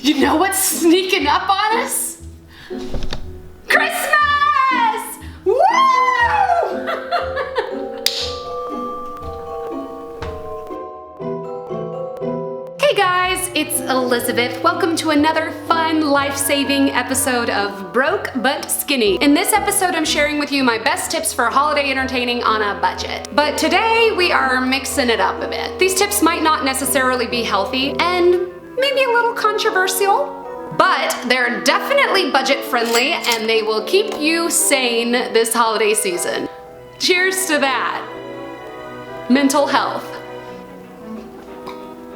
You know what's sneaking up on us? Christmas! Woo! Hey guys, it's Elizabeth. Welcome to another fun, life-saving episode of Broke But Skinny. In this episode, I'm sharing with you my best tips for holiday entertaining on a budget. But today, we are mixing it up a bit. These tips might not necessarily be healthy and maybe a little controversial, but they're definitely budget friendly and they will keep you sane this holiday season. Cheers to that. Mental health.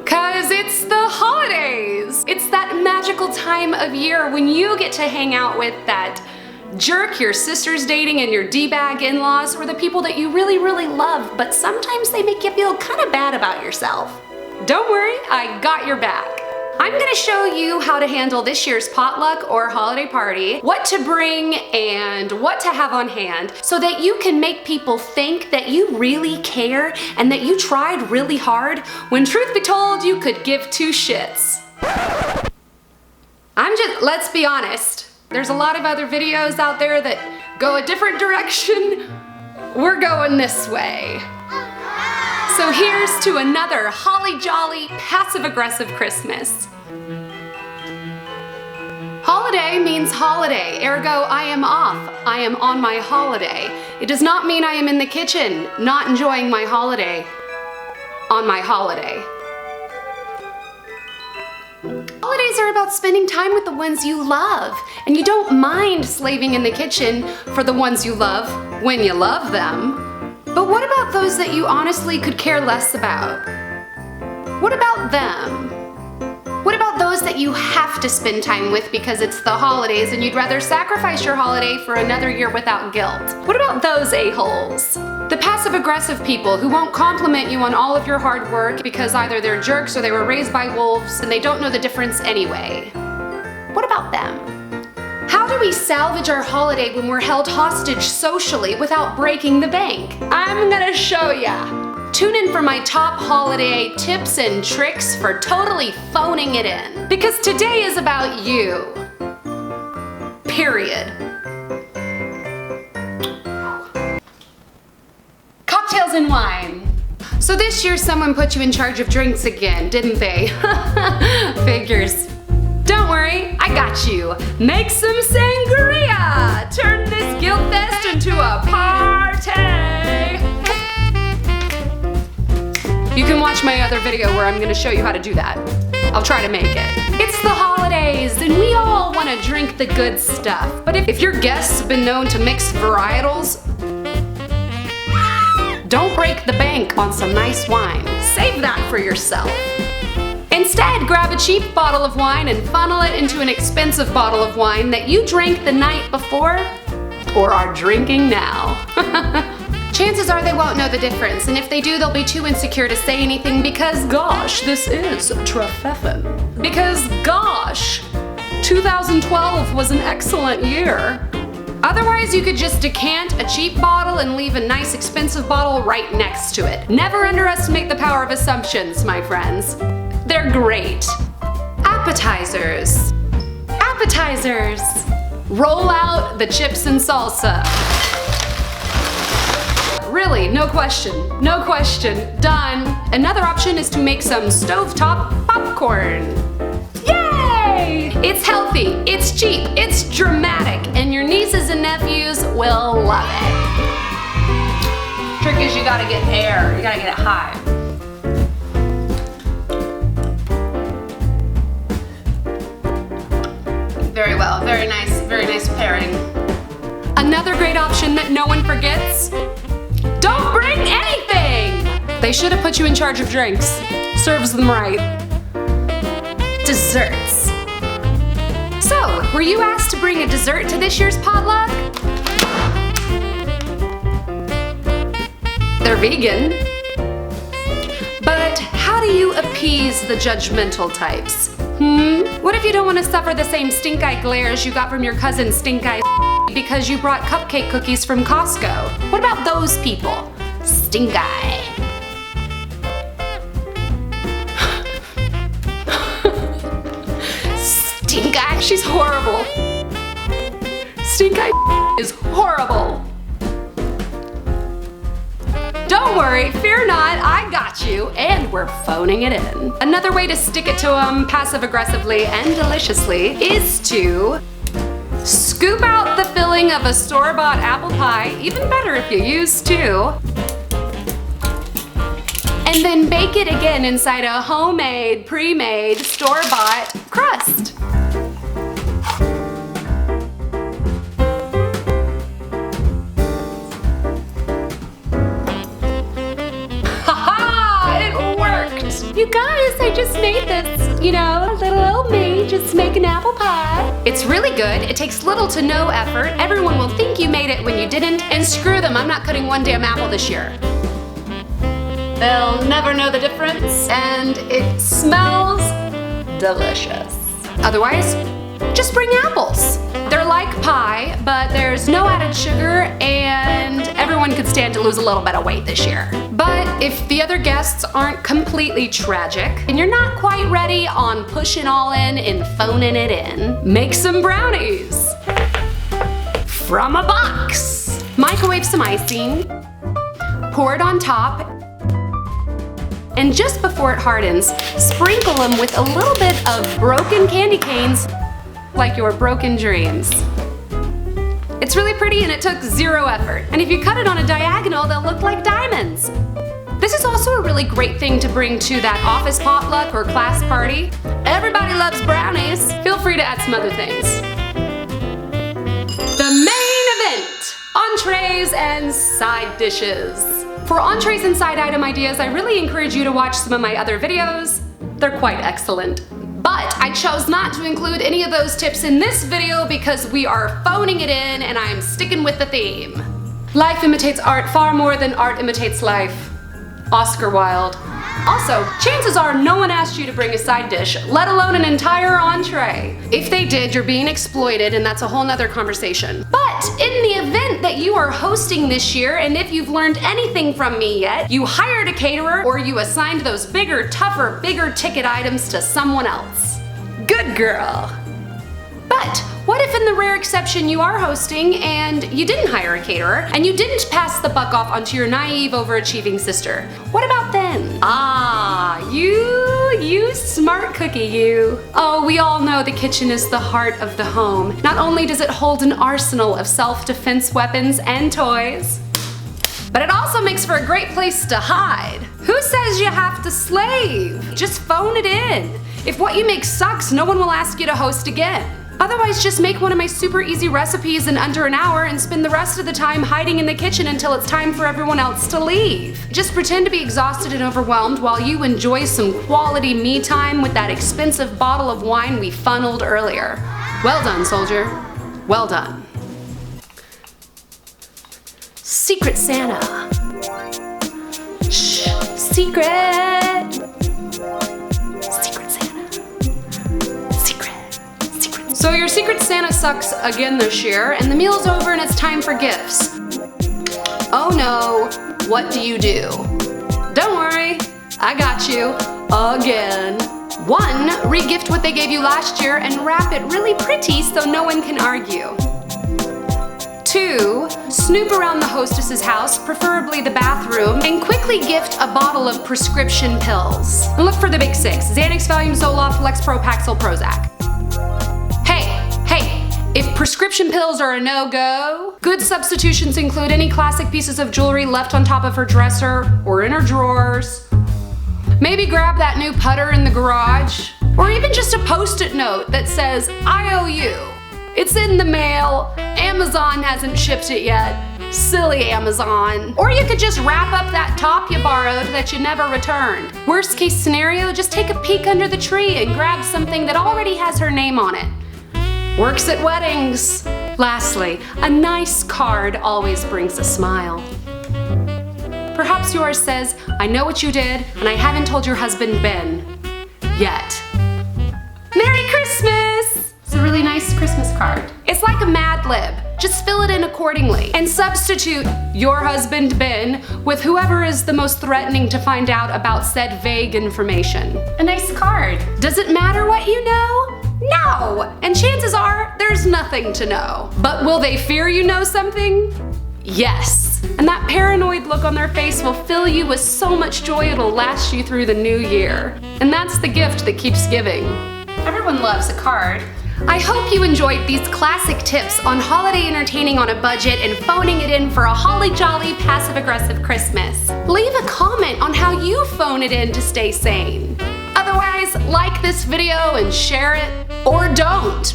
Cause it's the holidays! It's that magical time of year when you get to hang out with that jerk your sister's dating and your D-bag in-laws, or the people that you really, really love, but sometimes they make you feel kind of bad about yourself. Don't worry, I got your back. I'm gonna show you how to handle this year's potluck or holiday party, what to bring and what to have on hand, so that you can make people think that you really care and that you tried really hard, when truth be told, you could give two shits. Let's be honest, there's a lot of other videos out there that go a different direction. We're going this way. So here's to another holly jolly, passive-aggressive Christmas. Holiday means holiday, ergo I am off. I am on my holiday. It does not mean I am in the kitchen, not enjoying my holiday on my holiday. Holidays are about spending time with the ones you love, and you don't mind slaving in the kitchen for the ones you love when you love them. But what about those that you honestly could care less about? What about them? What about those that you have to spend time with because it's the holidays and you'd rather sacrifice your holiday for another year without guilt? What about those a-holes? The passive-aggressive people who won't compliment you on all of your hard work because either they're jerks or they were raised by wolves and they don't know the difference anyway. What about them? How do we salvage our holiday when we're held hostage socially without breaking the bank? I'm gonna show ya. Tune in for my top holiday tips and tricks for totally phoning it in. Because today is about you. Period. Cocktails and wine. So this year someone put you in charge of drinks again, didn't they? Figures. Don't worry, I got you. Make some sangria! Turn this guilt fest into a party! You can watch my other video where I'm gonna show you how to do that. I'll try to make it. It's the holidays and we all wanna drink the good stuff. But if your guests have been known to mix varietals, don't break the bank on some nice wine. Save that for yourself. Instead, grab a cheap bottle of wine and funnel it into an expensive bottle of wine that you drank the night before or are drinking now. Chances are they won't know the difference, and if they do, they'll be too insecure to say anything because, gosh, this is Trefethin. Because, gosh, 2012 was an excellent year. Otherwise, you could just decant a cheap bottle and leave a nice expensive bottle right next to it. Never underestimate the power of assumptions, my friends. They're great. Appetizers. Appetizers. Roll out the chips and salsa. Really, no question. No question. Done. Another option is to make some stovetop popcorn. Yay! It's healthy, it's cheap, it's dramatic, and your nieces and nephews will love it. Trick is you gotta get air. You gotta get it high. Very well, very nice pairing. Another great option that no one forgets, don't bring anything! They should have put you in charge of drinks. Serves them right. Desserts. So, were you asked to bring a dessert to this year's potluck? They're vegan. But how do you appease the judgmental types? What if you don't want to suffer the same stink-eye glares you got from your cousin stink-eye because you brought cupcake cookies from Costco? What about those people? Stink-eye. She's horrible. Stink eye is horrible. Don't worry, fear not, I got you, and we're phoning it in. Another way to stick it to them passive-aggressively and deliciously is to scoop out the filling of a store-bought apple pie, even better if you use two, and then bake it again inside a homemade, pre-made, store-bought crust. You guys, I just made this, you know, a little old me just make an apple pie. It's really good. It takes little to no effort. Everyone will think you made it when you didn't. And screw them, I'm not cutting one damn apple this year. They'll never know the difference. And it smells delicious. Otherwise, just bring apples. They're like pie, but there's no added sugar and everyone could stand to lose a little bit of weight this year. But if the other guests aren't completely tragic and you're not quite ready on pushing all in and phoning it in, make some brownies from a box. Microwave some icing, pour it on top, and just before it hardens, sprinkle them with a little bit of broken candy canes like your broken dreams. It's really pretty and it took zero effort. And if you cut it on a diagonal, they'll look like diamonds. This is also a really great thing to bring to that office potluck or class party. Everybody loves brownies. Feel free to add some other things. The main event, entrees and side dishes. For entrees and side item ideas, I really encourage you to watch some of my other videos. They're quite excellent. But I chose not to include any of those tips in this video because we are phoning it in and I'm sticking with the theme. Life imitates art far more than art imitates life. Oscar Wilde. Also, chances are no one asked you to bring a side dish, let alone an entire entree. If they did, you're being exploited and that's a whole nother conversation. But in the event that you are hosting this year, and if you've learned anything from me yet, you hired a caterer or you assigned those bigger, tougher, bigger ticket items to someone else. Good girl. But what if in the rare exception you are hosting and you didn't hire a caterer and you didn't pass the buck off onto your naive, overachieving sister? What about then? Ah, you smart cookie, you. Oh, we all know the kitchen is the heart of the home. Not only does it hold an arsenal of self-defense weapons and toys, but it also makes for a great place to hide. Who says you have to slave? Just phone it in. If what you make sucks, no one will ask you to host again. Otherwise, just make one of my super easy recipes in under an hour and spend the rest of the time hiding in the kitchen until it's time for everyone else to leave. Just pretend to be exhausted and overwhelmed while you enjoy some quality me time with that expensive bottle of wine we funneled earlier. Well done, soldier. Well done. Secret Santa. Shh, secret. So your Secret Santa sucks again this year, and the meal's over and it's time for gifts. Oh no, what do? Don't worry, I got you, again. 1, re-gift what they gave you last year and wrap it really pretty so no one can argue. 2, snoop around the hostess's house, preferably the bathroom, and quickly gift a bottle of prescription pills. And look for the big 6, Xanax, Valium, Zoloft, Lexapro, Paxil, Prozac. If prescription pills are a no-go, good substitutions include any classic pieces of jewelry left on top of her dresser or in her drawers. Maybe grab that new putter in the garage, or even just a post-it note that says, I owe you. It's in the mail, Amazon hasn't shipped it yet. Silly Amazon. Or you could just wrap up that top you borrowed that you never returned. Worst case scenario, just take a peek under the tree and grab something that already has her name on it. Works at weddings. Lastly, a nice card always brings a smile. Perhaps yours says, I know what you did, and I haven't told your husband Ben yet. Merry Christmas! It's a really nice Christmas card. It's like a Mad Lib. Just fill it in accordingly and substitute your husband Ben with whoever is the most threatening to find out about said vague information. A nice card. Does it matter what you know? No! And chances are, there's nothing to know. But will they fear you know something? Yes. And that paranoid look on their face will fill you with so much joy it'll last you through the new year. And that's the gift that keeps giving. Everyone loves a card. I hope you enjoyed these classic tips on holiday entertaining on a budget and phoning it in for a holly jolly passive-aggressive Christmas. Leave a comment on how you phone it in to stay sane. Otherwise, like this video and share it, or don't.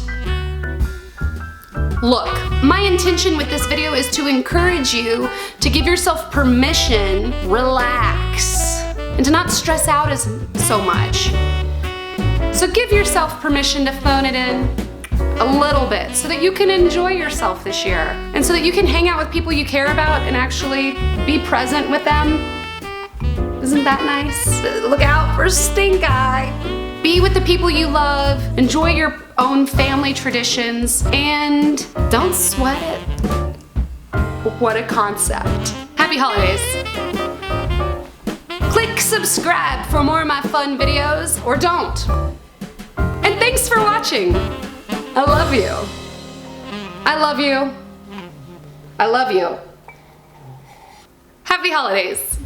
Look, my intention with this video is to encourage you to give yourself permission, relax, and to not stress out so much. So give yourself permission to phone it in a little bit so that you can enjoy yourself this year and so that you can hang out with people you care about and actually be present with them. Isn't that nice? Look out for stink eye. Be with the people you love, enjoy your own family traditions, and don't sweat it. What a concept. Happy holidays. Click subscribe for more of my fun videos, or don't. And thanks for watching. I love you. I love you. I love you. Happy holidays.